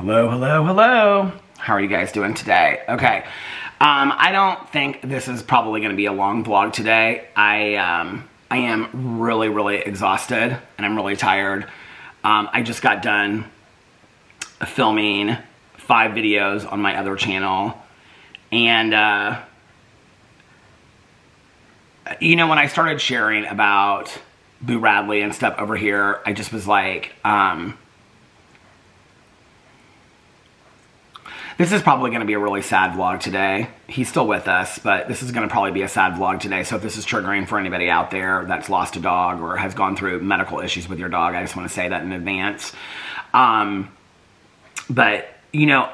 Hello, hello, hello. How are you guys doing today? Okay. I don't think this is probably going to be a long vlog today. I am really exhausted and I'm really tired. I just got done filming 5 videos on my other channel. And, you know, when I started sharing about Boo Radley and stuff over here, I just was like, this is probably going to be a really sad vlog today. He's still with us, but this is going to probably be a sad vlog today. So if this is triggering for anybody out there that's lost a dog or has gone through medical issues with your dog, I just want to say that in advance. But, you know,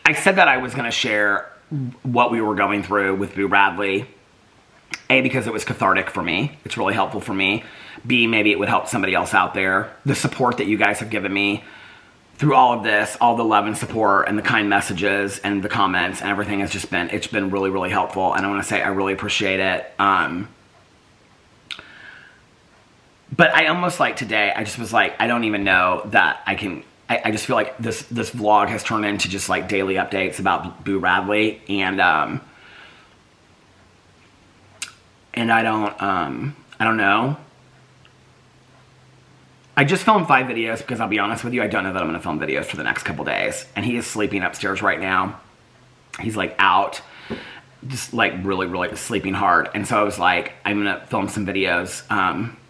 I said that I was going to share what we were going through with Boo Radley. A, because it was cathartic for me. It's really helpful for me. B, maybe it would help somebody else out there. The support that you guys have given me through all of this, all the love and support and the kind messages and the comments and everything has just been, it's been really helpful. And I want to say I really appreciate it. But I almost like today, I just was like, I don't even know that I can, I just feel like this vlog has turned into just like daily updates about Boo Radley. And I don't know. I just filmed 5 videos because I'll be honest with you, I don't know that I'm going to film videos for the next couple days. And he is sleeping upstairs right now. He's like out, just like really sleeping hard. And so I was like, I'm going to film some videos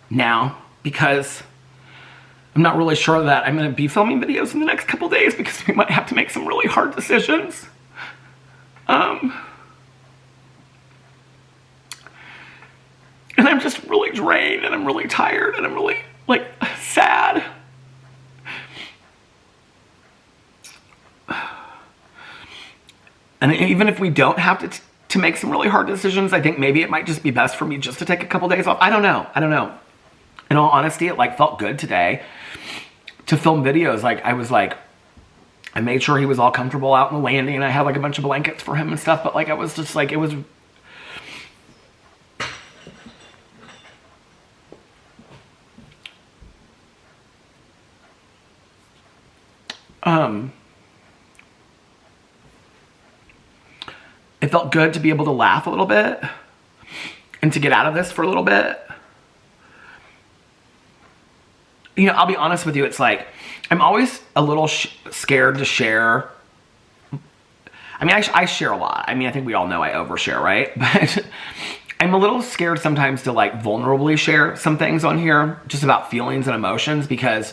now because I'm not really sure that I'm going to be filming videos in the next couple days because we might have to make some really hard decisions. And I'm just really drained and I'm really tired and I'm really like sad. And even if we don't have to make some really hard decisions, I think maybe it might just be best for me just to take a couple days off. I don't know. In all honesty, it like felt good today to film videos. Like I was like, I made sure he was all comfortable out in the landing and I had like a bunch of blankets for him and stuff. But like, I was just like, it was, it felt good to be able to laugh a little bit and to get out of this for a little bit. You know, I'll be honest with you. It's like, I'm always a little scared to share. I mean, I share a lot. I mean, I think we all know I overshare, right? But I'm a little scared sometimes to like vulnerably share some things on here just about feelings and emotions because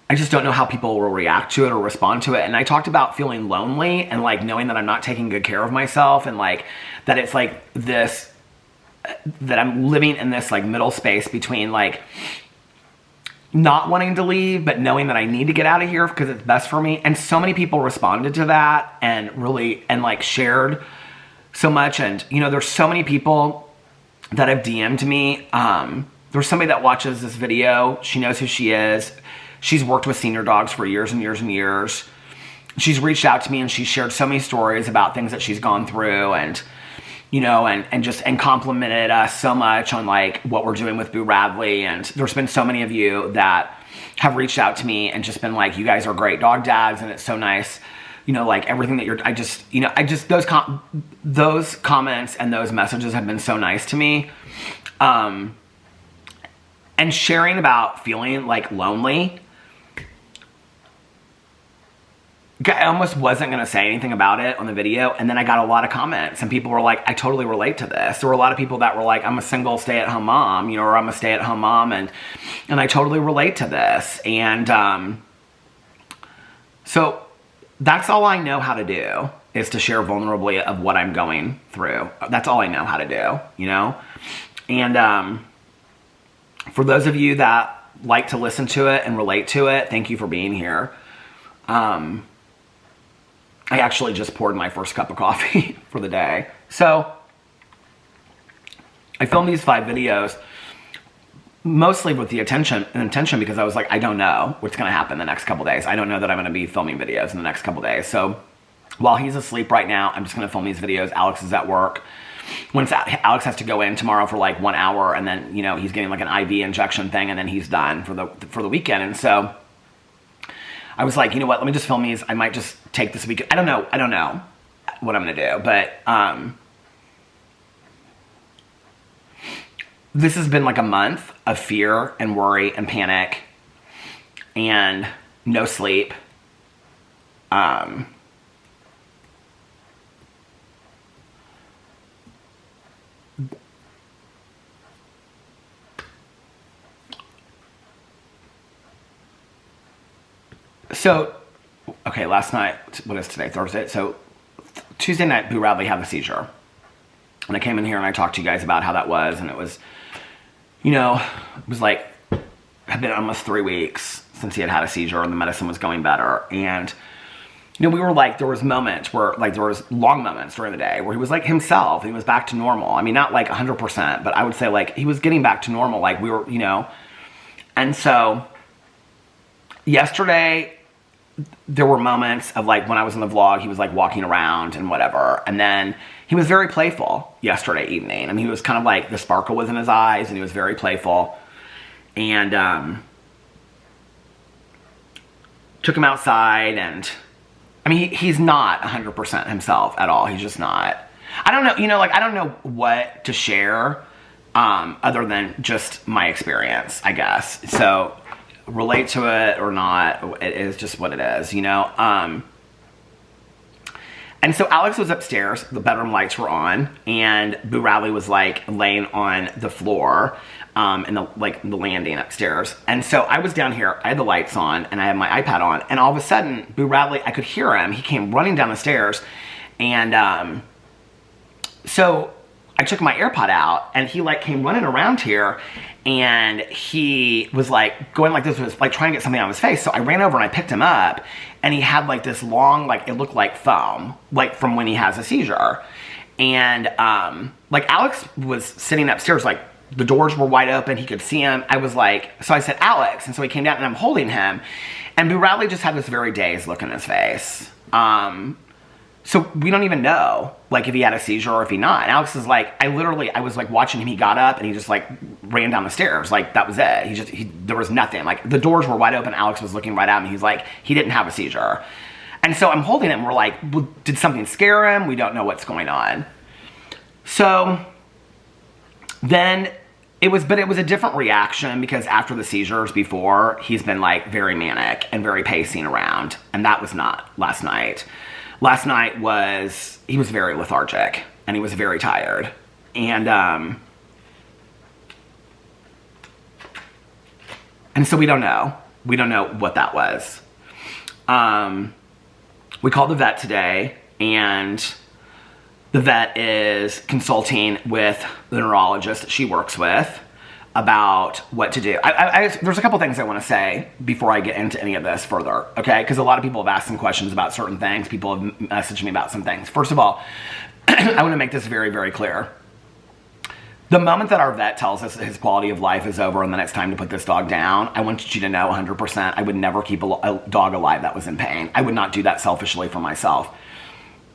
I just don't know how people will react to it or respond to it. And I talked about feeling lonely and like knowing that I'm not taking good care of myself and like that it's like this, that I'm living in this like middle space between like not wanting to leave, but knowing that I need to get out of here because it's best for me. And so many people responded to that and really, and like shared so much. And, you know, there's so many people that have DM'd me. There's somebody that watches this video. She knows who she is. She's worked with senior dogs for years and years and years. She's reached out to me and she's shared so many stories about things that she's gone through and, you know, and complimented us so much on like what we're doing with Boo Radley. And there's been so many of you that have reached out to me and just been like, you guys are great dog dads. And it's so nice, you know, like everything that those comments and those messages have been so nice to me. And sharing about feeling like lonely, I almost wasn't going to say anything about it on the video. And then I got a lot of comments and people were like, I totally relate to this. There were a lot of people that were like, I'm a single stay-at-home mom, you know, or I'm a stay-at-home mom. And I totally relate to this. And so that's all I know how to do is to share vulnerably of what I'm going through. That's all I know how to do, you know? And for those of you that like to listen to it and relate to it, thank you for being here. I actually just poured my first cup of coffee for the day. So I filmed these 5 videos mostly with the intention because I was like, I don't know what's going to happen the next couple days. I don't know that I'm going to be filming videos in the next couple days. So while he's asleep right now, I'm just going to film these videos. Alex is at work. Once Alex has to go in tomorrow for like 1 hour and then, you know, he's getting like an IV injection thing and then he's done for the weekend. And so I was like, you know what, let me just film these. I might just take this week. I don't know what I'm gonna do, but this has been like a month of fear and worry and panic and no sleep. So, okay, last night, what is today, Thursday? So, Tuesday night, Boo Radley had a seizure. And I came in here and I talked to you guys about how that was, and it was, you know, it was like, it had been almost 3 weeks since he had a seizure and the medicine was going better. And, you know, we were like, there was moments where, like, there was long moments during the day where he was like himself. He was back to normal. I mean, not like 100%, but I would say like he was getting back to normal. Like we were, you know. And so yesterday, there were moments of like when I was in the vlog, he was like walking around and whatever. And then he was very playful yesterday evening. I mean, he was kind of like, the sparkle was in his eyes and he was very playful. And took him outside, and I mean, he's not 100% himself at all. He's just not. I don't know, you know, like I don't know what to share other than just my experience, I guess. So relate to it or not, it is just what it is, you know. And so Alex was upstairs, the bedroom lights were on, and Boo Radley was like laying on the floor in the landing upstairs. And so I was down here, I had the lights on and I had my iPad on, and all of a sudden Boo Radley, I could hear him, he came running down the stairs. And so I took my AirPod out and he like came running around here, and he was like going like this, was like trying to get something on his face. So I ran over and I picked him up, and he had like this long, like it looked like foam, like from when he has a seizure. And like Alex was sitting upstairs, like the doors were wide open, he could see him. I was like, so I said, Alex, and so he came down and I'm holding him, and Boo Radley just had this very dazed look in his face. So we don't even know, like, if he had a seizure or if he not. And Alex is like, I was like watching him, he got up and he just like ran down the stairs. Like that was it. There was nothing. Like the doors were wide open. Alex was looking right at me. He's like, he didn't have a seizure. And so I'm holding him. We're like, well, did something scare him? We don't know what's going on. So then it was a different reaction, because after the seizures before, he's been like very manic and very pacing around. And that was not last night. Last night he was very lethargic and he was very tired. And so we don't know. We don't know what that was. We called the vet today, and the vet is consulting with the neurologist that she works with about what to do. There's a couple things I want to say before I get into any of this further, okay? Because a lot of people have asked some questions about certain things. People have messaged me about some things. First of all, I want to make this very, very clear. The moment that our vet tells us that his quality of life is over and then it's time to put this dog down, I want you to know 100%, I would never keep a dog alive that was in pain. I would not do that selfishly for myself,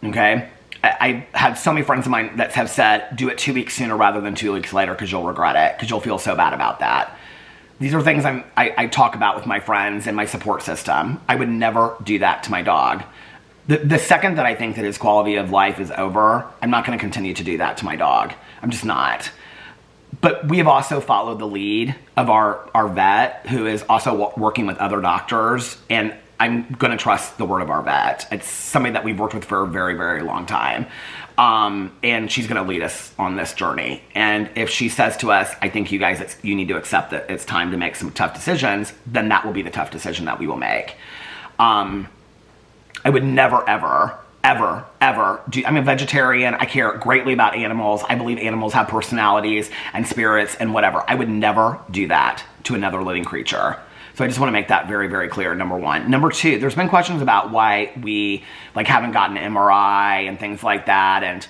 okay? I had so many friends of mine that have said, do it 2 weeks sooner rather than 2 weeks later, because you'll regret it, because you'll feel so bad about that. These are things I talk about with my friends and my support system. I would never do that to my dog. The second that I think that his quality of life is over, I'm not going to continue to do that to my dog. I'm just not. But we have also followed the lead of our vet, who is also working with other doctors, and I'm going to trust the word of our vet. It's somebody that we've worked with for a very, very long time. And she's going to lead us on this journey. And if she says to us, I think you guys, you need to accept that it's time to make some tough decisions, then that will be the tough decision that we will make. I would never, ever, ever, ever do, I'm a vegetarian. I care greatly about animals. I believe animals have personalities and spirits and whatever. I would never do that to another living creature. So I just want to make that very, very clear, number one. Number two, there's been questions about why we like haven't gotten an MRI and things like that. And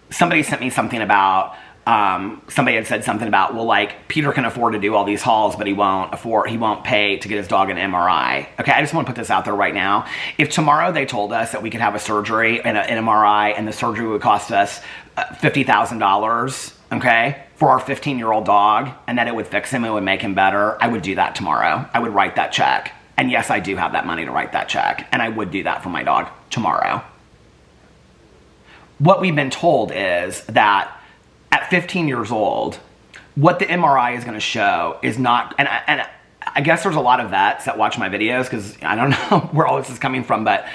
somebody sent me something about, somebody had said something about, well, like Peter can afford to do all these hauls, but he won't pay to get his dog an MRI. Okay, I just want to put this out there right now. If tomorrow they told us that we could have a surgery and an MRI, and the surgery would cost us $50,000, okay, for our 15-year-old dog and that it would fix him, it would make him better, I would do that tomorrow. I would write that check. And yes, I do have that money to write that check. And I would do that for my dog tomorrow. What we've been told is that at 15 years old, what the MRI is going to show is not, and I guess there's a lot of vets that watch my videos because I don't know where all this is coming from, but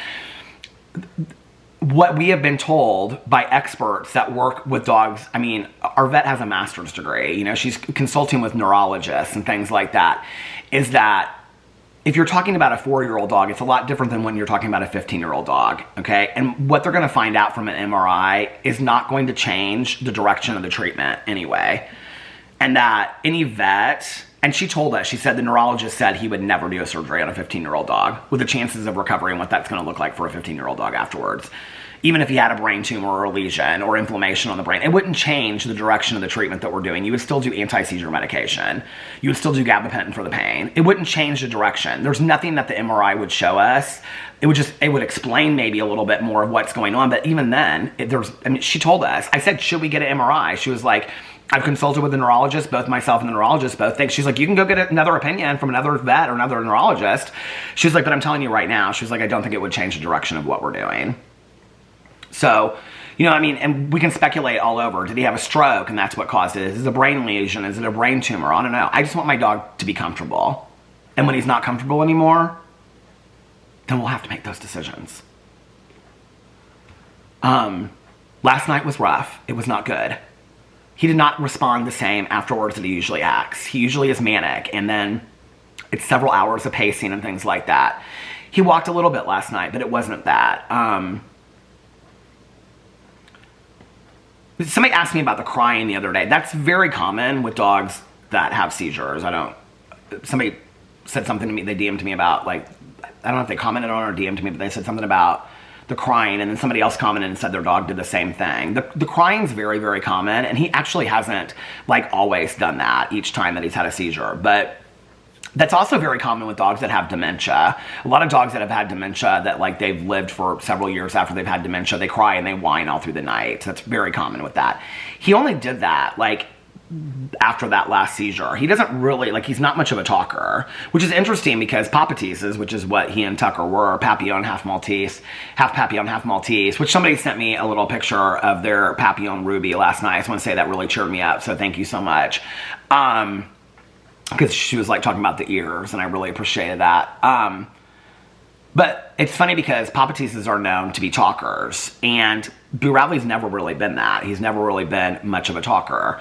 what we have been told by experts that work with dogs, I mean, our vet has a master's degree, you know, she's consulting with neurologists and things like that, is that if you're talking about a 4-year-old dog, it's a lot different than when you're talking about a 15-year-old dog, okay? And what they're going to find out from an MRI is not going to change the direction of the treatment anyway. And that any vet, and she told us, she said the neurologist said he would never do a surgery on a 15-year-old dog with the chances of recovery and what that's going to look like for a 15-year-old dog afterwards. Even if he had a brain tumor or a lesion or inflammation on the brain, it wouldn't change the direction of the treatment that we're doing. You would still do anti-seizure medication. You would still do gabapentin for the pain. It wouldn't change the direction. There's nothing that the MRI would show us. It would explain maybe a little bit more of what's going on. But even then, she told us, I said, should we get an MRI? She was like, I've consulted with the neurologist, both myself and the neurologist both think. She's like, you can go get another opinion from another vet or another neurologist. She's like, but I'm telling you right now, she's like, I don't think it would change the direction of what we're doing. So, you know, I mean, and we can speculate all over. Did he have a stroke and that's what caused it? Is it a brain lesion? Is it a brain tumor? I don't know. I just want my dog to be comfortable. And when he's not comfortable anymore, then we'll have to make those decisions. Last night was rough. It was not good. He did not respond the same afterwards that he usually acts. He usually is manic, and then it's several hours of pacing and things like that. He walked a little bit last night, but it wasn't that. Somebody asked me about the crying the other day. That's very common with dogs that have seizures. Somebody said something to me, they DM'd me about, like, I don't know if they commented on it or DM'd me, but they said something about the crying, and then somebody else commented and said their dog did the same thing. The crying's very, very common, and he actually hasn't, like, always done that each time that he's had a seizure. But that's also very common with dogs that have dementia. A lot of dogs that have had dementia that, like, they've lived for several years after they've had dementia, they cry and they whine all through the night. So that's very common with that. He only did that, like, after that last seizure. He doesn't really, like, he's not much of a talker, which is interesting because Papateses, which is what he and Tucker were, Papillon, half Maltese, half Papillon, half Maltese, which somebody sent me a little picture of their Papillon Ruby last night. I just want to say that really cheered me up, so thank you so much. Because she was, like, talking about the ears, and I really appreciated that. But it's funny because Papateses are known to be talkers, and Boo Radley's never really been that. He's never really been much of a talker.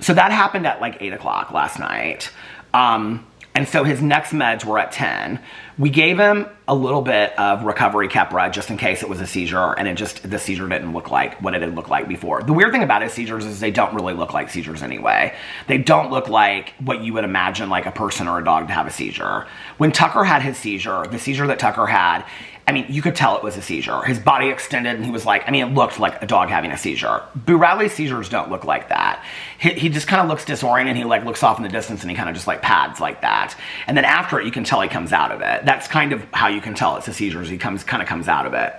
So that happened at like 8 o'clock last night. And so his next meds were at 10. We gave him a little bit of recovery Keppra just in case it was a seizure, and the seizure didn't look like what it had looked like before. The weird thing about his seizures is they don't really look like seizures anyway. They don't look like what you would imagine like a person or a dog to have a seizure. When Tucker had his seizure, the seizure that Tucker had, I mean, you could tell it was a seizure. His body extended and he was like, I mean, it looked like a dog having a seizure. Boo Radley's seizures don't look like that. He just kind of looks disoriented. He like looks off in the distance and he kind of just like pads like that. And then after it, you can tell he comes out of it. That's kind of how you can tell it's a seizure, is he kind of comes out of it.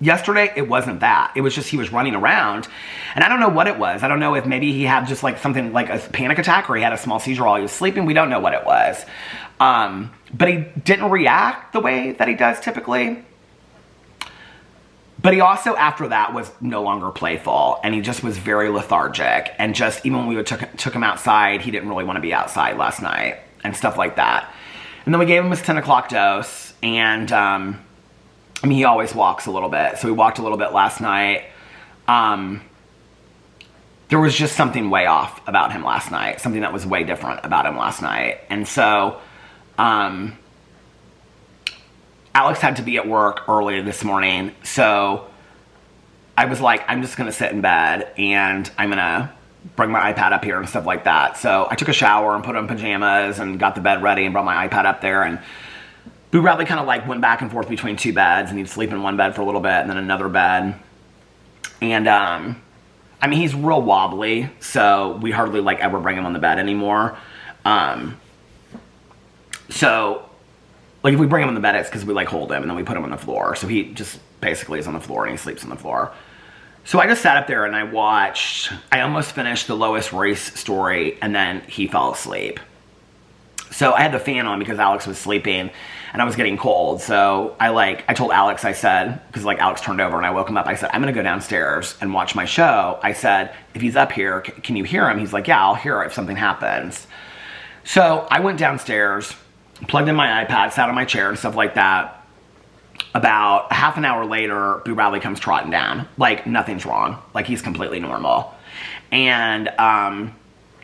Yesterday, it wasn't that. It was just he was running around, and I don't know what it was. I don't know if maybe he had just like something like a panic attack, or he had a small seizure while he was sleeping. We don't know what it was. But he didn't react the way that he does typically. But he also, after that, was no longer playful, and he just was very lethargic, and just even when we took him outside, he didn't really want to be outside last night, and stuff like that. And then we gave him his 10 o'clock dose, and I mean, he always walks a little bit, so he walked a little bit last night. There was just something way off about him last night, something that was way different about him last night. And so Alex had to be at work early this morning, so I was like, I'm just going to sit in bed, and I'm going to bring my iPad up here and stuff like that. So I took a shower and put on pajamas and got the bed ready and brought my iPad up there, and Boo Radley kind of like went back and forth between two beds, and he'd sleep in one bed for a little bit and then another bed. And I mean, he's real wobbly, so we hardly like ever bring him on the bed anymore. So like if we bring him on the bed, it's because we like hold him and then we put him on the floor. So he just basically is on the floor and he sleeps on the floor. So I just sat up there and I almost finished the Lois Royce story, and then he fell asleep. So I had the fan on because Alex was sleeping and I was getting cold. So I told Alex, I said, because like Alex turned over and I woke him up, I said, I'm gonna go downstairs and watch my show. I said, if he's up here, can you hear him? He's like, yeah, I'll hear it if something happens. So I went downstairs, plugged in my iPad, sat on my chair and stuff like that. About half an hour later, Boo Bradley comes trotting down. Like nothing's wrong. Like he's completely normal. And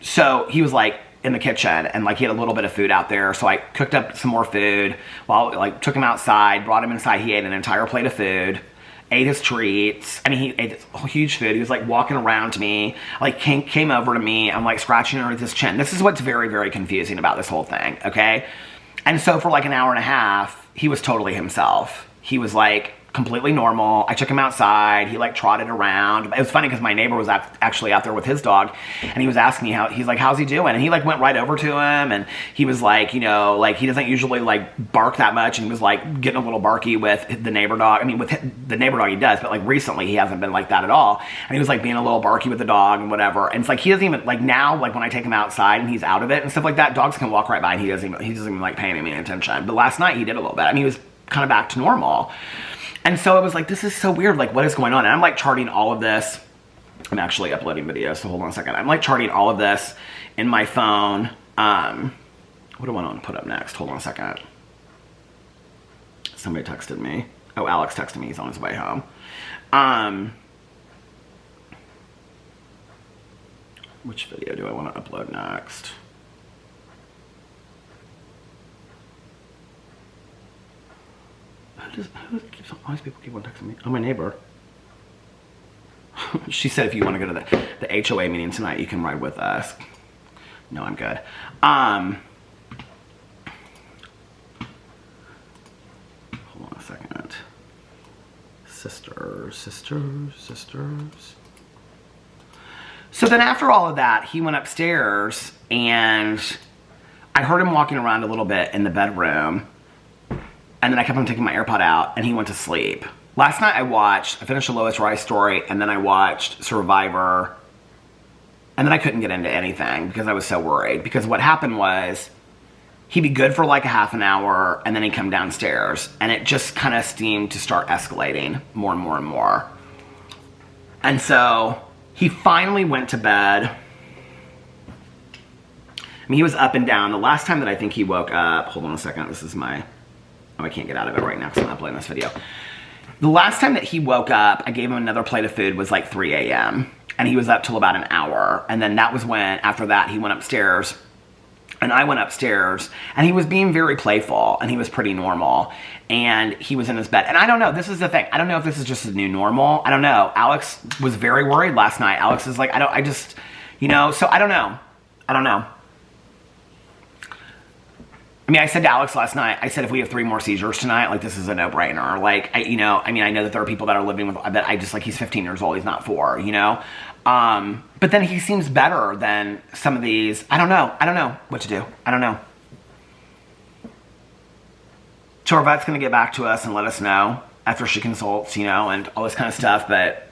so he was like, in the kitchen, and like he had a little bit of food out there, so I cooked up some more food while like took him outside, brought him inside. He ate an entire plate of food, ate his treats. I mean, he ate huge food. He was like walking around to me, like came over to me. I'm like scratching underneath his chin. This is what's very, very confusing about this whole thing, okay? And so for like an hour and a half, he was totally himself. He was like completely normal. I took him outside. He like trotted around. It was funny because my neighbor was actually out there with his dog, and he was asking me he's like, how's he doing? And he like went right over to him, and he was like, you know, like he doesn't usually like bark that much, and he was like getting a little barky with the neighbor dog. I mean, with the neighbor dog he does, but like recently he hasn't been like that at all. And he was like being a little barky with the dog and whatever. And it's like he doesn't even like now, like when I take him outside and he's out of it and stuff like that, dogs can walk right by and he doesn't even like pay any attention. But last night he did a little bit. I mean, he was kind of back to normal. And so I was like, this is so weird. Like, what is going on? And I'm like charting all of this. I'm actually uploading videos, so hold on a second. I'm like charting all of this in my phone. What do I want to put up next? Hold on a second. Somebody texted me. Oh, Alex texted me. He's on his way home. Which video do I want to upload next? Why does people keep on texting me? Oh, my neighbor. She said if you want to go to the HOA meeting tonight, you can ride with us. No, I'm good. Hold on a second. Sisters. So then after all of that, he went upstairs and I heard him walking around a little bit in the bedroom. And then I kept on taking my AirPod out, and he went to sleep. Last night I finished the Lois Rice story, and then I watched Survivor. And then I couldn't get into anything because I was so worried. Because what happened was, he'd be good for like a half an hour, and then he'd come downstairs. And it just kind of seemed to start escalating more and more and more. And so, he finally went to bed. I mean, he was up and down. The last time that I think he woke up, hold on a second, this is my... Oh, I can't get out of it right now because I'm uploading this video. The last time that he woke up, I gave him another plate of food, was like 3 a.m. And he was up till about an hour. And then that was when, after that, he went upstairs. And I went upstairs. And he was being very playful. And he was pretty normal. And he was in his bed. And I don't know. This is the thing. I don't know if this is just a new normal. I don't know. Alex was very worried last night. Alex is like, so I don't know. I mean, I said to Alex last night, I said, if we have 3 more seizures tonight, like, this is a no-brainer. Like, I know that there are people that are living with, I bet he's 15 years old, he's not 4, you know? But then he seems better than some of these. I don't know what to do. I don't know. So our vet's going to get back to us and let us know after she consults, you know, and all this kind of stuff, but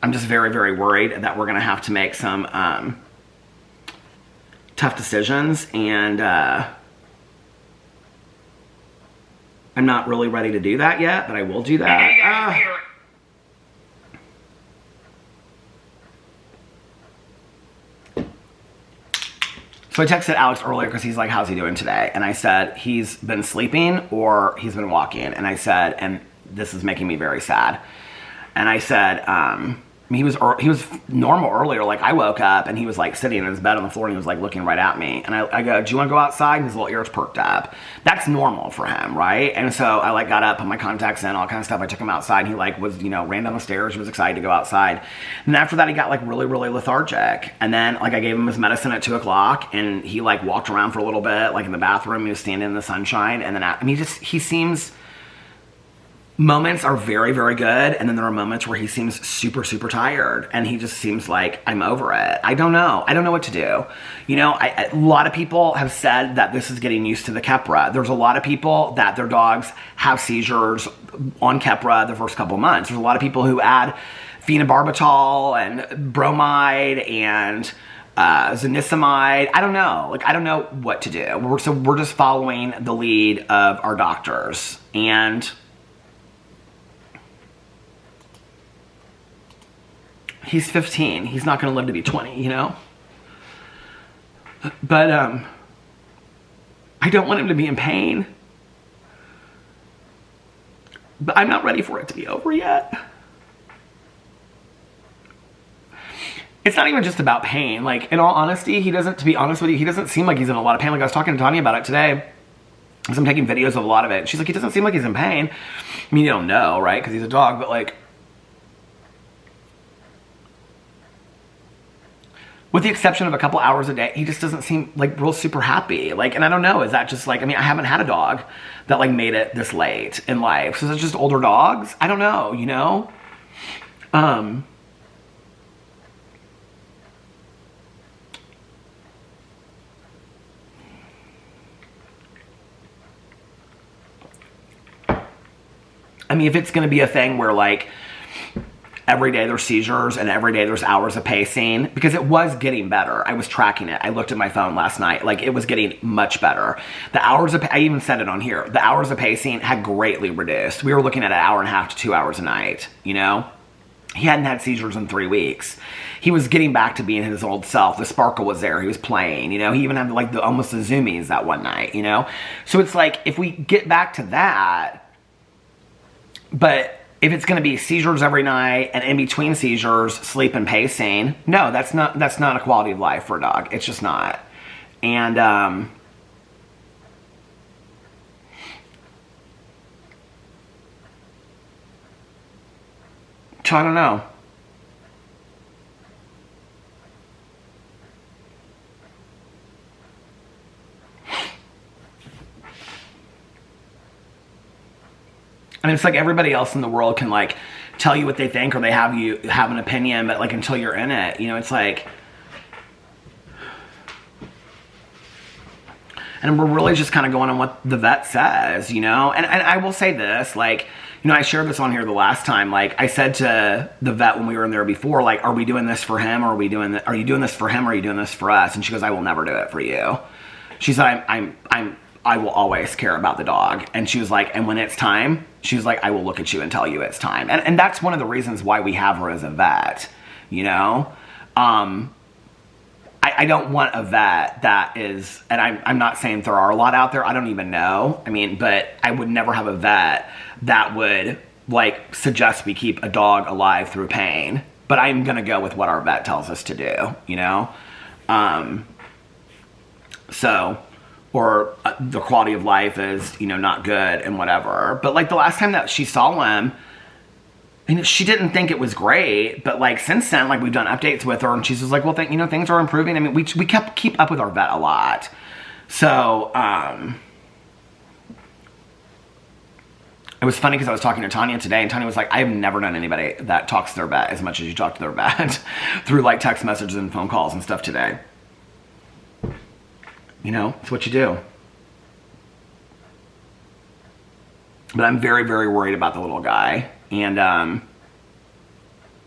I'm just very, very worried that we're going to have to make some, tough decisions, and I'm not really ready to do that yet, but I will do that. So I texted Alex earlier because he's like, how's he doing today? And I said, he's been sleeping or he's been walking. And I said, and this is making me very sad. And I said, he was normal earlier. Like, I woke up and he was like sitting in his bed on the floor and he was like looking right at me. And I go, do you want to go outside? And his little ears perked up. That's normal for him, right? And so I like got up, put my contacts in, all kind of stuff. I took him outside and he like was, you know, ran down the stairs. He was excited to go outside. And after that, he got like really, really lethargic. And then like I gave him his medicine at 2 o'clock and he like walked around for a little bit, like in the bathroom. He was standing in the sunshine. And then he seems moments are very, very good, and then there are moments where he seems super, super tired, and he just seems like, I'm over it. I don't know what to do. You know, a lot of people have said that this is getting used to the Keppra. There's a lot of people that their dogs have seizures on Keppra the first couple months. There's a lot of people who add phenobarbital and bromide and zonisamide. I don't know. Like, I don't know what to do. So we're just following the lead of our doctors. And he's 15. He's not going to live to be 20, you know? But I don't want him to be in pain. But I'm not ready for it to be over yet. It's not even just about pain. Like, in all honesty, to be honest with you, he doesn't seem like he's in a lot of pain. Like, I was talking to Tanya about it today, because I'm taking videos of a lot of it. She's like, he doesn't seem like he's in pain. I mean, you don't know, right? Because he's a dog, but like, with the exception of a couple hours a day, he just doesn't seem like real super happy. Like, and I don't know, is that just like, I mean, I haven't had a dog that like made it this late in life. So is it just older dogs? I don't know, you know? I mean, if it's going to be a thing where like every day there's seizures and every day there's hours of pacing, because it was getting better. I was tracking it. I looked at my phone last night. Like, it was getting much better. The hours of, I even said it on here, the hours of pacing had greatly reduced. We were looking at an hour and a half to 2 hours a night, you know? He hadn't had seizures in 3 weeks. He was getting back to being his old self. The sparkle was there. He was playing, you know? He even had like almost the zoomies that one night, you know? So it's like, if we get back to that, but if it's going to be seizures every night and in between seizures, sleep and pacing, no, that's not a quality of life for a dog. It's just not. And so I don't know. I mean, it's like everybody else in the world can like tell you what they think, or they have an opinion, but like until you're in it, you know, it's like, and we're really just kind of going on what the vet says, you know? And I will say this, like, you know, I shared this on here the last time. Like, I said to the vet when we were in there before, like, are we doing this for him, or are you doing this for him, or are you doing this for us? And she goes, I will never do it for you. She said, I will always care about the dog. And she was like, and when it's time, she was like, I will look at you and tell you it's time. And that's one of the reasons why we have her as a vet, you know? I don't want a vet that is, and I'm not saying there are a lot out there, I don't even know. I mean, but I would never have a vet that would like suggest we keep a dog alive through pain. But I'm gonna go with what our vet tells us to do, you know? Or the quality of life is, you know, not good and whatever. But like the last time that she saw him, and she didn't think it was great, but like since then, like we've done updates with her, and she's just like, well, you know, things are improving. I mean, we keep up with our vet a lot. So, it was funny because I was talking to Tanya today, and Tanya was like, I have never known anybody that talks to their vet as much as you talk to their vet through like text messages and phone calls and stuff today. You know, it's what you do. But I'm very, very worried about the little guy. And,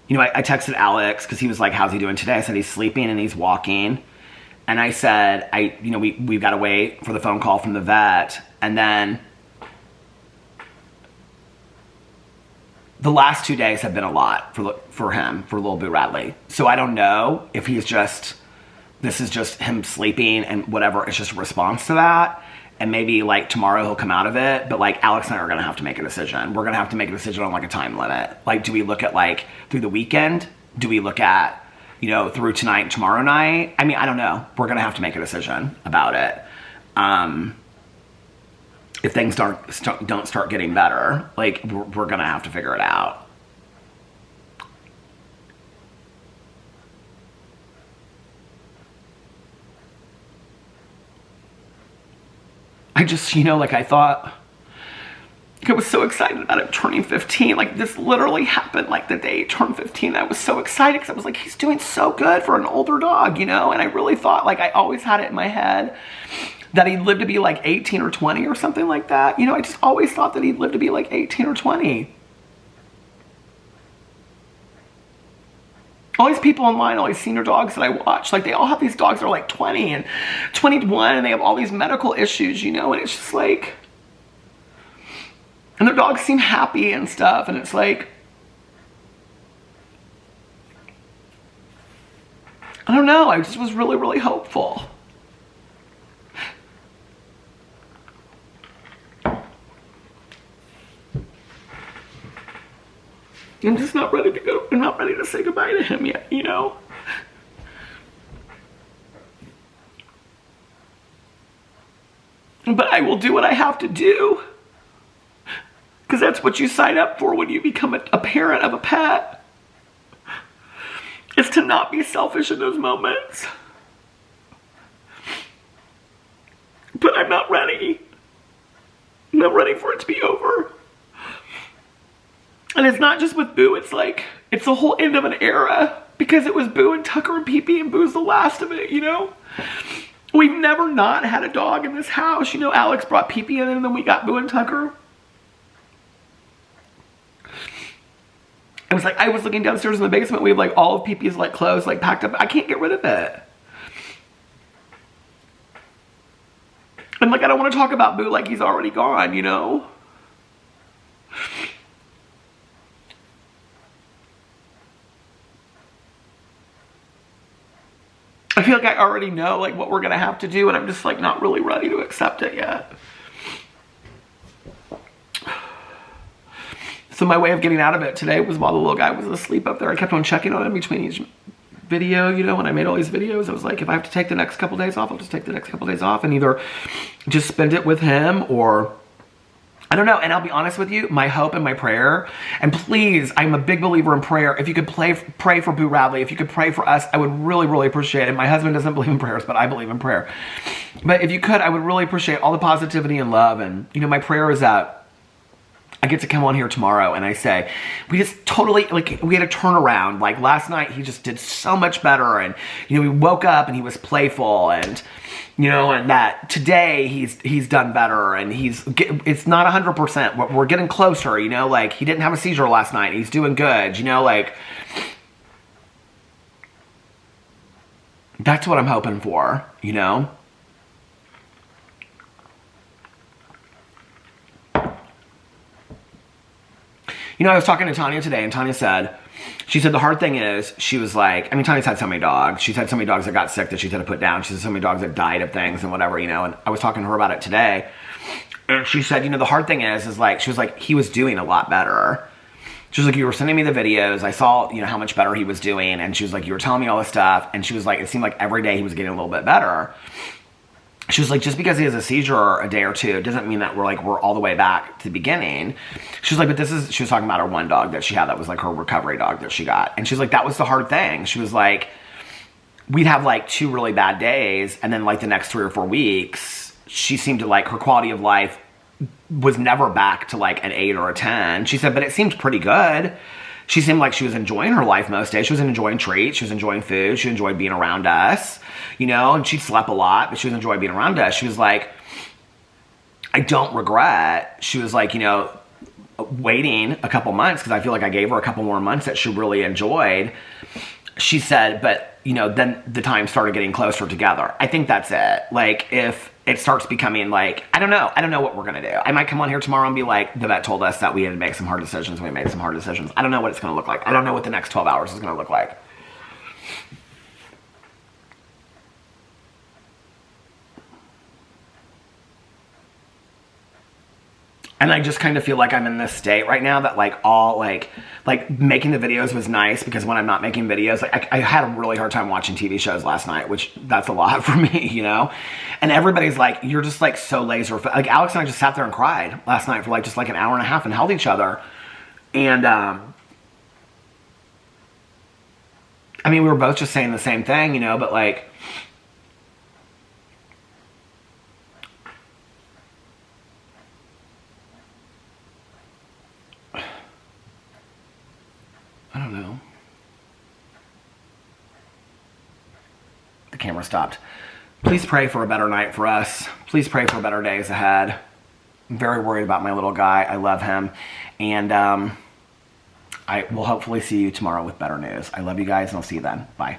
you know, I texted Alex because he was like, how's he doing today? I said, he's sleeping and he's walking. And I said, you know, we've got to wait for the phone call from the vet. And then the last 2 days have been a lot for him, for little Boo Radley. So I don't know if he's just, this is just him sleeping and whatever, it's just a response to that. And maybe like tomorrow he'll come out of it. But like Alex and I are going to have to make a decision. We're going to have to make a decision on like a time limit. Like, do we look at like through the weekend? Do we look at, you know, through tonight and tomorrow night? I mean, I don't know. We're going to have to make a decision about it. If things don't start getting better, like we're going to have to figure it out. I just, you know, like I thought, I was so excited about him turning 15. Like, this literally happened like the day he turned 15. I was so excited because I was like, he's doing so good for an older dog, you know? And I really thought, like, I always had it in my head that he'd live to be like 18 or 20 or something like that. You know, I just always thought that he'd live to be like 18 or 20. All these people online, all these senior dogs that I watch, like, they all have these dogs that are like 20 and 21, and they have all these medical issues, you know? And it's just like... And their dogs seem happy and stuff, and it's like, I don't know, I just was really, really hopeful. I'm just not ready to go, I'm not ready to say goodbye to him yet, you know? But I will do what I have to do. Because that's what you sign up for when you become a parent of a pet. It's to not be selfish in those moments. But I'm not ready. I'm not ready for it to be over. And it's not just with Boo, it's like, it's the whole end of an era. Because it was Boo and Tucker and Pee-Pee, and Boo's the last of it, you know? We've never not had a dog in this house. You know, Alex brought Pee-Pee in, and then we got Boo and Tucker. It was like, I was looking downstairs in the basement, we have like all of Pee-Pee's like clothes like packed up. I can't get rid of it. And like, I don't want to talk about Boo like he's already gone, you know? I feel like I already know like what we're gonna have to do, and I'm just like not really ready to accept it yet. So my way of getting out of it today was while the little guy was asleep up there. I kept on checking on him between each video, you know, when I made all these videos. I was like, if I have to take the next couple days off, I'll just take the next couple days off and either just spend it with him or... I don't know. And I'll be honest with you, my hope and my prayer, and please, I'm a big believer in prayer. If you could pray for Boo Radley, if you could pray for us, I would really, really appreciate it. My husband doesn't believe in prayers, but I believe in prayer. But if you could, I would really appreciate all the positivity and love. And, you know, my prayer is that I get to come on here tomorrow and I say, we just totally, like, we had a turnaround. Like, last night, he just did so much better. And, you know, we woke up and he was playful and, you know, and that today he's done better and it's not 100%. We're getting closer, you know, like, he didn't have a seizure last night. He's doing good, you know, like, that's what I'm hoping for, you know? You know, I was talking to Tanya today, and Tanya said, she said the hard thing is, she was like, I mean, Tanya's had so many dogs. She's had so many dogs that got sick that she's had to put down. She's had so many dogs that died of things and whatever, you know, and I was talking to her about it today. And she said, you know, the hard thing is like, she was like, he was doing a lot better. She was like, you were sending me the videos. I saw, you know, how much better he was doing. And she was like, you were telling me all this stuff. And she was like, it seemed like every day he was getting a little bit better. She was like, just because he has a seizure a day or two doesn't mean that we're all the way back to the beginning. She was like, but she was talking about her one dog that she had that was like her recovery dog that she got. And she's like, that was the hard thing. She was like, we'd have like 2 really bad days. And then like the next 3 or 4 weeks, she seemed to like, her quality of life was never back to like an 8 or a 10. She said, but it seemed pretty good. She seemed like she was enjoying her life most days. She was enjoying treats. She was enjoying food. She enjoyed being around us, you know, and she slept a lot, but she was enjoying being around us. She was like, I don't regret. She was like, you know, waiting a couple months because I feel like I gave her a couple more months that she really enjoyed. She said, but, you know, then the time started getting closer together. I think that's it. Like, if it starts becoming like, I don't know what we're going to do. I might come on here tomorrow and be like, the vet told us that we had to make some hard decisions. We made some hard decisions. I don't know what it's going to look like. I don't know what the next 12 hours is going to look like. And I just kind of feel like I'm in this state right now that like all like making the videos was nice because when I'm not making videos, like I had a really hard time watching TV shows last night, which that's a lot for me, you know? And everybody's like, you're just like so laser, like Alex and I just sat there and cried last night for like just like an hour and a half and held each other. And, I mean, we were both just saying the same thing, you know, but like, camera stopped. Please pray for a better night for us. Please pray for better days ahead. I'm very worried about my little guy. I love him. And I will hopefully see you tomorrow with better news. I love you guys, and I'll see you then. Bye.